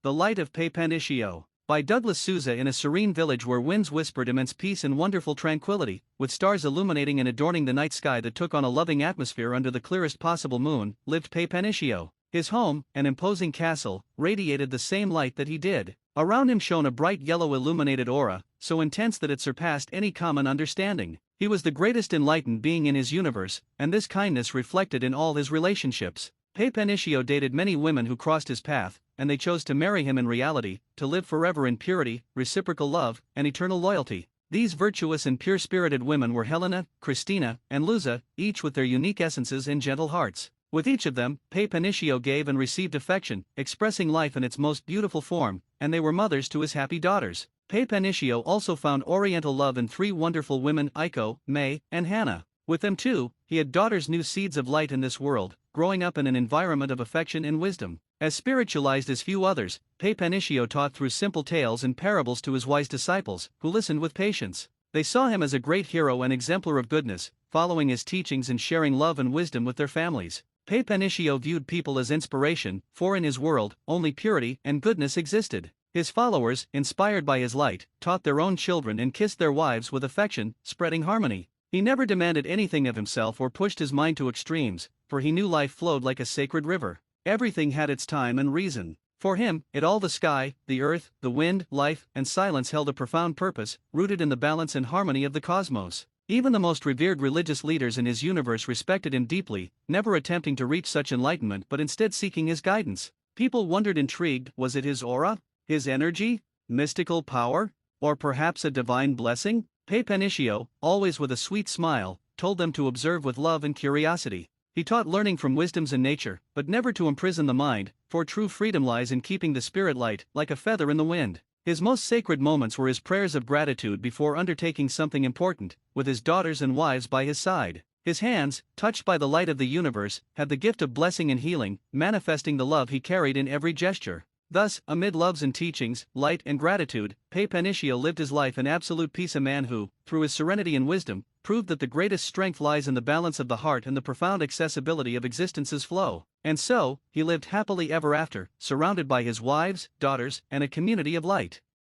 The Light of Papanicio. By Douglas Souza. In a serene village where winds whispered immense peace and wonderful tranquility, with stars illuminating and adorning the night sky that took on a loving atmosphere under the clearest possible moon, lived Papanicio. His home, an imposing castle, radiated the same light that he did. Around him shone a bright yellow illuminated aura, so intense that it surpassed any common understanding. He was the greatest enlightened being in his universe, and this kindness reflected in all his relationships. Papanicio dated many women who crossed his path, and they chose to marry him in reality, to live forever in purity, reciprocal love, and eternal loyalty. These virtuous and pure-spirited women were Helena, Christina, and Luza, each with their unique essences and gentle hearts. With each of them, Papanicio gave and received affection, expressing life in its most beautiful form, and they were mothers to his happy daughters. Papanicio also found oriental love in three wonderful women, Iko, May, and Hannah. With them too, he had daughters, new seeds of light in this world, growing up in an environment of affection and wisdom. As spiritualized as few others, Papanicio taught through simple tales and parables to his wise disciples, who listened with patience. They saw him as a great hero and exemplar of goodness, following his teachings and sharing love and wisdom with their families. Papanicio viewed people as inspiration, for in his world, only purity and goodness existed. His followers, inspired by his light, taught their own children and kissed their wives with affection, spreading harmony. He never demanded anything of himself or pushed his mind to extremes, for he knew life flowed like a sacred river. Everything had its time and reason. For him, it all, the sky, the earth, the wind, life, and silence held a profound purpose, rooted in the balance and harmony of the cosmos. Even the most revered religious leaders in his universe respected him deeply, never attempting to reach such enlightenment but instead seeking his guidance. People wondered, intrigued, was it his aura? His energy? Mystical power? Or perhaps a divine blessing? Papanicio, always with a sweet smile, told them to observe with love and curiosity. He taught learning from wisdoms in nature, but never to imprison the mind, for true freedom lies in keeping the spirit light, like a feather in the wind. His most sacred moments were his prayers of gratitude before undertaking something important, with his daughters and wives by his side. His hands, touched by the light of the universe, had the gift of blessing and healing, manifesting the love he carried in every gesture. Thus, amid loves and teachings, light and gratitude, Papanicio lived his life in absolute peace, a man who, through his serenity and wisdom, proved that the greatest strength lies in the balance of the heart and the profound accessibility of existence's flow. And so, he lived happily ever after, surrounded by his wives, daughters, and a community of light.